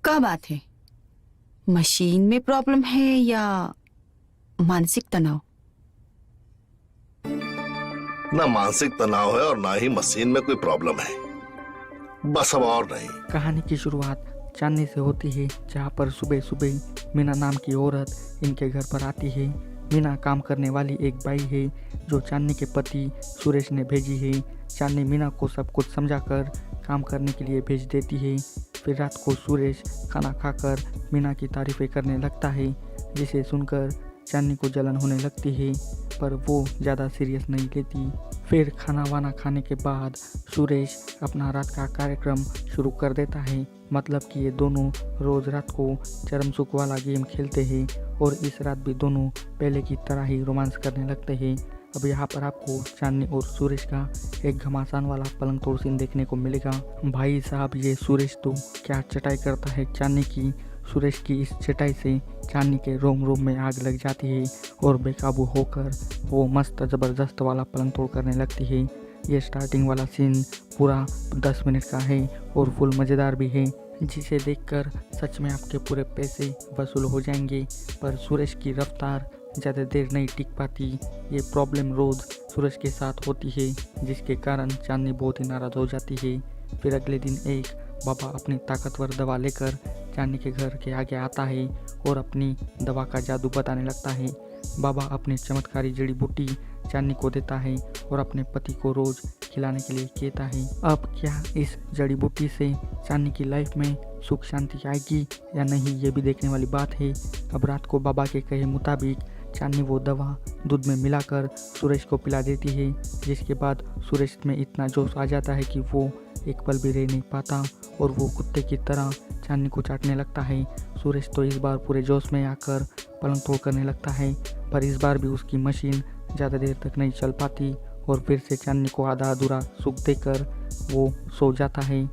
क्या बात है? मशीन में प्रॉब्लम है या मानसिक तनाव? ना मानसिक तनाव है और ना ही मशीन में कोई प्रॉब्लम है, बस अब और नहीं। कहानी की शुरुआत चांदनी से होती है, जहाँ पर सुबह सुबह मीना नाम की औरत इनके घर पर आती है। मीना काम करने वाली एक बाई है जो चांदनी के पति सुरेश ने भेजी है। चांदनी मीना को सब कुछ समझाकर काम करने के लिए भेज देती है। फिर रात को सुरेश खाना खाकर मीना की तारीफें करने लगता है, जिसे सुनकर चांदनी को जलन होने लगती है, पर वो ज़्यादा सीरियस नहीं लेती। फिर खाना वाना खाने के बाद सुरेश अपना रात का कार्यक्रम शुरू कर देता है। मतलब कि ये दोनों रोज़ रात को चरम सुख वाला गेम खेलते हैं और इस रात भी दोनों पहले की तरह ही रोमांस करने लगते हैं। अब यहाँ पर आपको चांदनी और सुरेश का एक घमासान वाला पलंग तोड़ सीन देखने को मिलेगा। भाई साहब, ये सुरेश तो क्या चटाई करता है चांदनी की। सुरेश की इस चटाई से चांदनी के रोम रोम में आग लग जाती है और बेकाबू होकर वो मस्त ज़बरदस्त वाला पलंग तोड़ करने लगती है। ये स्टार्टिंग वाला सीन पूरा 10 मिनट का है और फुल मज़ेदार भी है, जिसे देखकर सच में आपके पूरे पैसे वसूल हो जाएंगे। पर सुरेश की रफ्तार ज़्यादा देर नहीं टिक पाती। ये प्रॉब्लम रोज़ सुरेश के साथ होती है, जिसके कारण चांदनी बहुत ही नाराज़ हो जाती है। फिर अगले दिन एक बाबा अपनी ताकतवर दवा लेकर चांदनी के घर के आगे आता है और अपनी दवा का जादू बताने लगता है। बाबा अपनी चमत्कारी जड़ी बूटी चांदनी को देता है और अपने पति को रोज़ खिलाने के लिए कहता है। अब क्या इस जड़ी बूटी से चांदनी की लाइफ में सुख शांति आएगी या नहीं, ये भी देखने वाली बात है। अब रात को बाबा के कहे मुताबिक चांदनी वो दवा दूध में मिलाकर सुरेश को पिला देती है, जिसके बाद सुरेश में इतना जोश आ जाता है कि वो एक पल भी रह नहीं पाता और वो कुत्ते की तरह चांदनी को चाटने लगता है। सुरेश तो इस बार पूरे जोश में आकर पलंग तोड़ करने लगता है, पर इस बार भी उसकी मशीन ज़्यादा देर तक नहीं चल पाती और फिर से चांदनी को आधा अधूरा सुख देकर वो सो जाता है।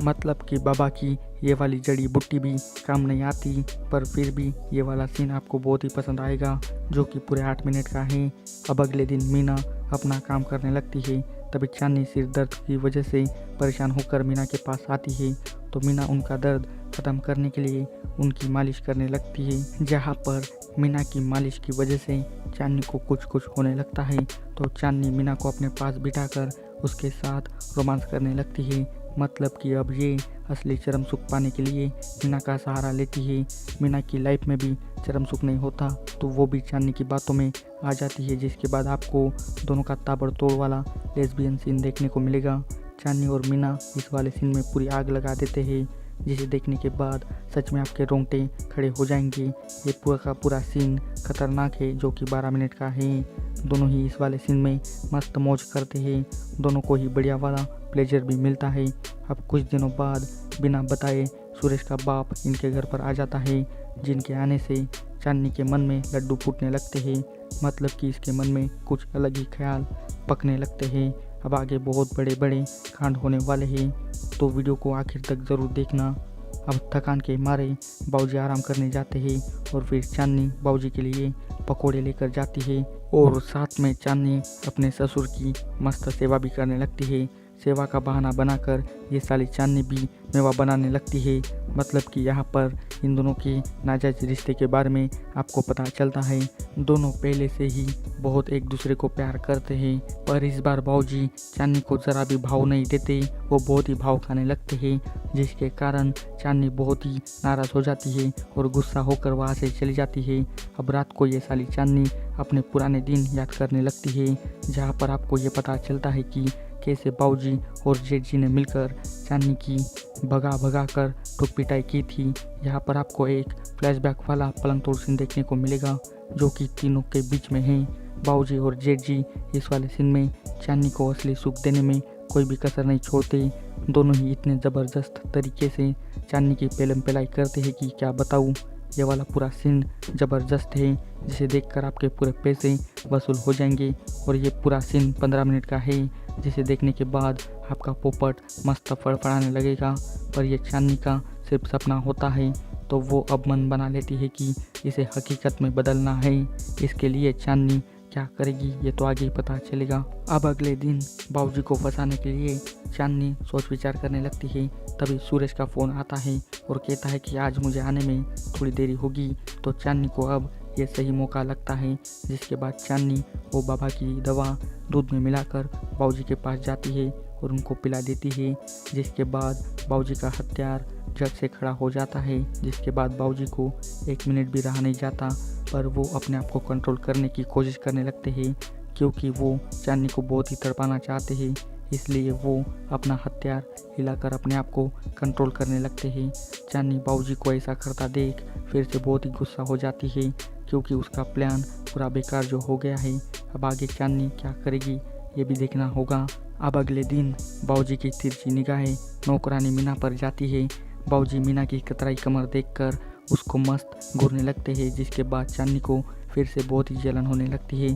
मतलब कि बाबा की ये वाली जड़ी बूटी भी काम नहीं आती, पर फिर भी ये वाला सीन आपको बहुत ही पसंद आएगा, जो कि पूरे 8 मिनट का है। अब अगले दिन मीना अपना काम करने लगती है। तभी चांदनी सिर दर्द की वजह से परेशान होकर मीना के पास आती है, तो मीना उनका दर्द ख़त्म करने के लिए उनकी मालिश करने लगती है। जहाँ पर मीना की मालिश की वजह से चांदनी को कुछ कुछ होने लगता है, तो चांदनी मीना को अपने पास बिठाकर उसके साथ रोमांस करने लगती है। मतलब कि अब ये असली चरम सुख पाने के लिए मीना का सहारा लेती है। मीना की लाइफ में भी चरम सुख नहीं होता, तो वो भी चांदनी की बातों में आ जाती है, जिसके बाद आपको दोनों का ताबड़तोड़ वाला लेस्बियन सीन देखने को मिलेगा। चांदनी और मीना इस वाले सीन में पूरी आग लगा देते हैं, जिसे देखने के बाद सच में आपके रोंगटे खड़े हो जाएंगे। ये पूरा का पूरा सीन खतरनाक है, जो कि 12 मिनट का है। दोनों ही इस वाले सीन में मस्त मौज करते हैं, दोनों को ही बढ़िया वाला प्लेजर भी मिलता है। अब कुछ दिनों बाद बिना बताए सुरेश का बाप इनके घर पर आ जाता है, जिनके आने से चांदनी के मन में लड्डू फूटने लगते हैं। मतलब कि इसके मन में कुछ अलग ही ख्याल पकने लगते हैं। अब आगे बहुत बड़े बड़े कांड होने वाले हैं, तो वीडियो को आखिर तक ज़रूर देखना। अब थकान के मारे बाबूजी आराम करने जाते हैं और फिर चांदनी बाबूजी के लिए पकोड़े लेकर जाती है और साथ में चांदनी अपने ससुर की मस्त सेवा भी करने लगती है। सेवा का बहाना बनाकर ये साली चांदनी भी मेवा बनाने लगती है। मतलब कि यहाँ पर इन दोनों के नाजायज रिश्ते के बारे में आपको पता चलता है। दोनों पहले से ही बहुत एक दूसरे को प्यार करते हैं, पर इस बार बाबूजी चांदनी को ज़रा भी भाव नहीं देते, वो बहुत ही भाव खाने लगते हैं, जिसके कारण चांदनी बहुत ही नाराज़ हो जाती है और गुस्सा होकर वहाँ से चली जाती है। अब रात को ये साली चांदनी अपने पुराने दिन याद करने लगती है, जहाँ पर आपको ये पता चलता है कि कैसे बाबूजी और जेठ जी ने मिलकर चांदनी की भगा भगा कर ठोक पिटाई की थी। यहाँ पर आपको एक फ्लैशबैक वाला पलंग तोड़ सीन देखने को मिलेगा, जो कि तीनों के बीच में है। बाबूजी और जेठ जी इस वाले सीन में चांदनी को असली सुख देने में कोई भी कसर नहीं छोड़ते। दोनों ही इतने ज़बरदस्त तरीके से चांदनी की पेलम पेलाई करते हैं कि क्या बताऊँ। ये वाला पूरा सीन ज़बरदस्त है, जिसे देखकर आपके पूरे पैसे वसूल हो जाएंगे। और ये पूरा सीन 15 मिनट का है, जिसे देखने के बाद आपका पोपट मस्त फड़फड़ाने लगेगा। पर यह चांदनी का सिर्फ सपना होता है, तो वो अब मन बना लेती है कि इसे हकीकत में बदलना है। इसके लिए चांदनी क्या करेगी ये तो आगे ही पता चलेगा। अब अगले दिन बाबूजी को फंसाने के लिए चांदनी सोच विचार करने लगती है। तभी सूरज का फ़ोन आता है और कहता है कि आज मुझे आने में थोड़ी देरी होगी। तो चांदनी को अब ये सही मौका लगता है, जिसके बाद चांदनी वो बाबा की दवा दूध में मिलाकर बाबूजी के पास जाती है और उनको पिला देती है। जिसके बाद बाबूजी का हथियार झट से खड़ा हो जाता है। जिसके बाद बाबूजी को 1 मिनट भी रहा नहीं जाता, पर वो अपने आप को कंट्रोल करने की कोशिश करने लगते हैं, क्योंकि वो चांदनी को बहुत ही तड़पाना चाहते हैं। इसलिए वो अपना हथियार हिलाकर अपने आप को कंट्रोल करने लगते हैं। चांदनी बाबूजी को ऐसा करता देख फिर से बहुत ही गुस्सा हो जाती है, क्योंकि उसका प्लान पूरा बेकार जो हो गया है। अब आगे चांदनी क्या करेगी ये भी देखना होगा। अब अगले दिन बाबूजी की तिरछी निगाहें नौकरानी मीना पर जाती है। बाबूजी मीना की कतराई कमर देखकर उसको मस्त घूरने लगते हैं। जिसके बाद चांदनी को फिर से बहुत ही जलन होने लगती है।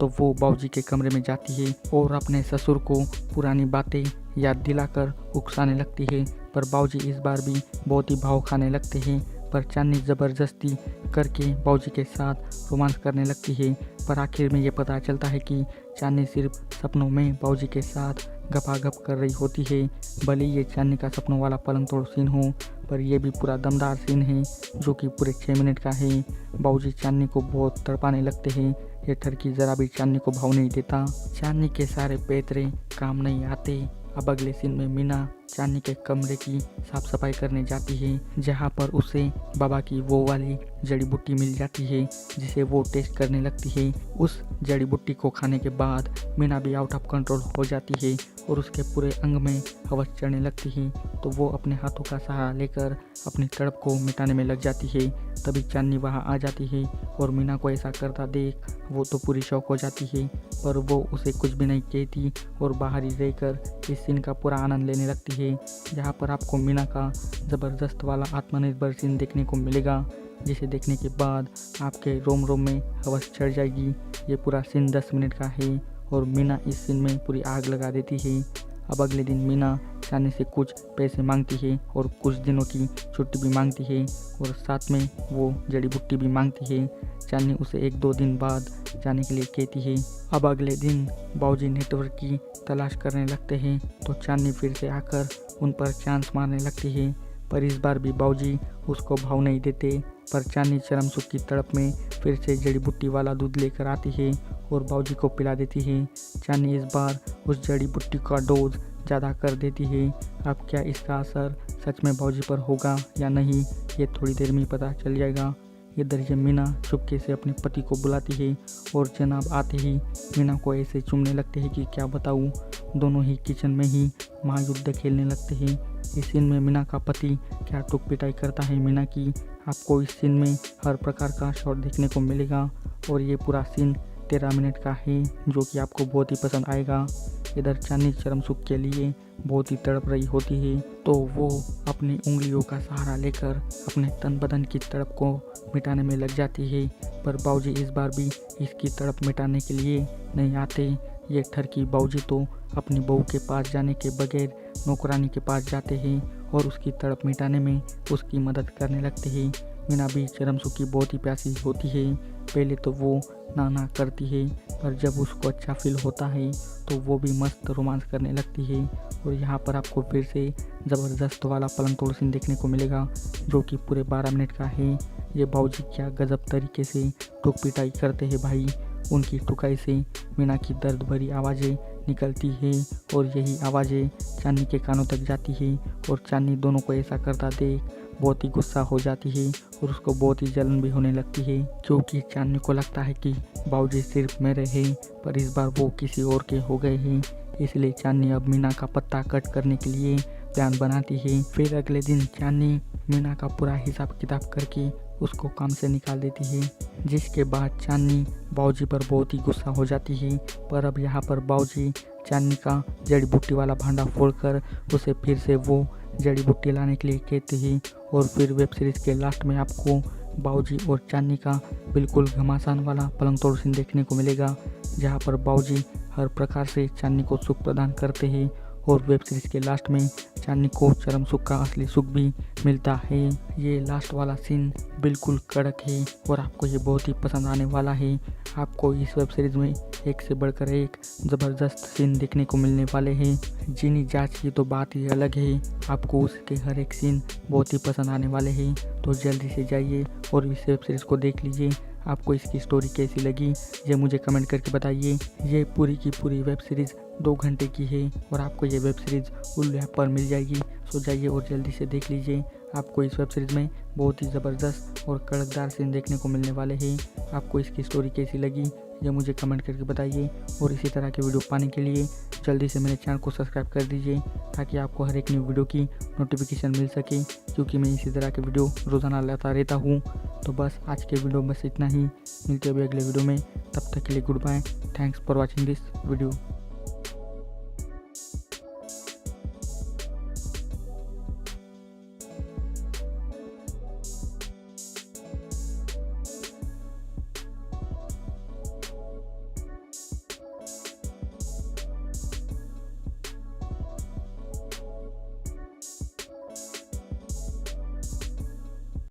तो वो बाबूजी के कमरे में जाती है और अपने ससुर को पुरानी बातें याद दिलाकर उकसाने लगती है। पर बाबूजी इस बार भी बहुत ही भाव खाने लगते हैं। पर चांदनी ज़बरदस्ती करके बाबूजी के साथ रोमांस करने लगती है। पर आखिर में ये पता चलता है कि चांदनी सिर्फ सपनों में बाबूजी के साथ गपागप कर रही होती है। भले ये चांदनी का सपनों वाला पलंग तोड़ सीन हो, पर यह भी पूरा दमदार सीन है जो कि पूरे 6 मिनट का है। बाबूजी चांदनी को बहुत तड़पाने लगते हैं। ये ठरकी जरा भी चांदनी को भाव नहीं देता। चांदनी के सारे पैतरे काम नहीं आते। अब अगले सीन में मीना चांदनी के कमरे की साफ सफाई करने जाती है, जहाँ पर उसे बाबा की वो वाली जड़ी बूटी मिल जाती है, जिसे वो टेस्ट करने लगती है। उस जड़ी बूटी को खाने के बाद मीना भी आउट ऑफ कंट्रोल हो जाती है और उसके पूरे अंग में हवस चढ़ने लगती है। तो वो अपने हाथों का सहारा लेकर अपनी तड़प को मिटाने में लग जाती है। तभी चांदनी वहाँ आ जाती है और मीना को ऐसा करता देख वो तो पूरी शौक हो जाती है, पर वो उसे कुछ भी नहीं कहती और बाहर ही रहकर इस सीन का पूरा आनंद लेने लगती है, जहाँ पर आपको मीना का ज़बरदस्त वाला आत्मनिर्भर सीन देखने को मिलेगा, जिसे देखने के बाद आपके रोम रोम में हवस चढ़ जाएगी। ये पूरा सीन 10 मिनट का है और मीना इस सीन में पूरी आग लगा देती है। अब अगले दिन मीना चांदनी से कुछ पैसे मांगती है और कुछ दिनों की छुट्टी भी मांगती है और साथ में वो जड़ी बूटी भी मांगती है। चांदनी उसे 1-2 दिन बाद जाने के लिए कहती है। अब अगले दिन बाबूजी नेटवर्क की तलाश करने लगते हैं, तो चांदनी फिर से आकर उन पर चांस मारने लगती है। पर इस बार भी बाबूजी उसको भाव नहीं देते। पर चांदनी चरम सुख की तड़प में फिर से जड़ी बूटी वाला दूध लेकर आती है और बाबूजी को पिला देती है। चांदनी इस बार उस जड़ी बूटी का डोज ज़्यादा कर देती है। अब क्या इसका असर सच में बाबूजी पर होगा या नहीं, ये थोड़ी देर में पता चल जाएगा। इधर ये मीना चुपके से अपने पति को बुलाती है और जनाब आते ही मीना को ऐसे चूमने लगते हैं कि क्या बताऊँ। दोनों ही किचन में ही महायुद्ध खेलने लगते हैं। इस सीन में मीना का पति क्या टूक पिटाई करता है मीना की, आपको इस सीन में हर प्रकार का शॉट देखने को मिलेगा और ये पूरा सीन 13 मिनट का है, जो कि आपको बहुत ही पसंद आएगा। इधर चांदनी चरम सुख के लिए बहुत ही तड़प रही होती है, तो वो अपनी उंगलियों का सहारा लेकर अपने तन बदन की तड़प को मिटाने में लग जाती है। पर बाबूजी इस बार भी इसकी तड़प मिटाने के लिए नहीं आते। ये ठरकी बाबूजी तो अपनी बहू के पास जाने के बगैर नौकरानी के पास जाते हैं और उसकी तड़प मिटाने में उसकी मदद करने लगते हैं। मीना भी चरम सुख की बहुत ही प्यासी होती है। पहले तो वो ना करती है, पर जब उसको अच्छा फील होता है तो वो भी मस्त रोमांस करने लगती है। और यहाँ पर आपको फिर से ज़बरदस्त वाला पलंग तोड़ सीन देखने को मिलेगा, जो कि पूरे 12 मिनट का है। ये बाबूजी क्या गजब तरीके से टूक पिटाई करते हैं भाई। उनकी टुकाई से मीना की दर्द भरी आवाज़ें निकलती है और यही आवाज़ें चांदनी के कानों तक जाती है और चांदनी दोनों को ऐसा करता देख बहुत ही गुस्सा हो जाती है और उसको बहुत ही जलन भी होने लगती है, क्योंकि चांदनी को लगता है कि बाबूजी सिर्फ मेरे हैं, पर इस बार वो किसी और के हो गए हैं। इसलिए चांदनी अब मीना का पत्ता कट करने के लिए प्लान बनाती है। फिर अगले दिन चांदनी मीना का पूरा हिसाब किताब करके उसको काम से निकाल देती है, जिसके बाद चांदनी बाबूजी पर बहुत ही गुस्सा हो जाती है। पर अब यहाँ पर बाबूजी चांदनी का जड़ी बूटी वाला भांडा फोड़कर उसे फिर से वो जड़ी बूटी लाने के लिए कहते हैं। और फिर वेब सीरीज़ के लास्ट में आपको बाबूजी और चांदनी का बिल्कुल घमासान वाला पलंग तोड़ सीन देखने को मिलेगा, जहाँ पर बाबूजी हर प्रकार से चांदनी को सुख प्रदान करते हैं और वेब सीरीज़ के लास्ट में चांदनी को चरम सुख का असली सुख भी मिलता है। ये लास्ट वाला सीन बिल्कुल कड़क है और आपको ये बहुत ही पसंद आने वाला है। आपको इस वेब सीरीज़ में एक से बढ़कर एक ज़बरदस्त सीन देखने को मिलने वाले हैं। जीनी जांच की तो बात ही अलग है, आपको उसके हर एक सीन बहुत ही पसंद आने वाले हैं। तो जल्दी से जाइए और इस वेब सीरीज़ को देख लीजिए। आपको इसकी स्टोरी कैसी लगी ये मुझे कमेंट करके बताइए। ये पूरी की पूरी वेब सीरीज़ 2 घंटे की है और आपको ये वेब सीरीज़ उल्लू ऐप पर मिल जाएगी। सो जाइए और जल्दी से देख लीजिए। आपको इस वेब सीरीज़ में बहुत ही ज़बरदस्त और कड़कदार सीन देखने को मिलने वाले हैं। आपको इसकी स्टोरी कैसी लगी ये मुझे कमेंट करके बताइए और इसी तरह के वीडियो पाने के लिए जल्दी से मेरे चैनल को सब्सक्राइब कर दीजिए ताकि आपको हर एक न्यू वीडियो की नोटिफिकेशन मिल सके, क्योंकि मैं इसी तरह के वीडियो रोज़ाना लाता रहता हूँ। तो बस आज के वीडियो बस इतना ही, मिलते हैं अगले वीडियो में। तब तक के लिए good bye. Thanks for watching this video.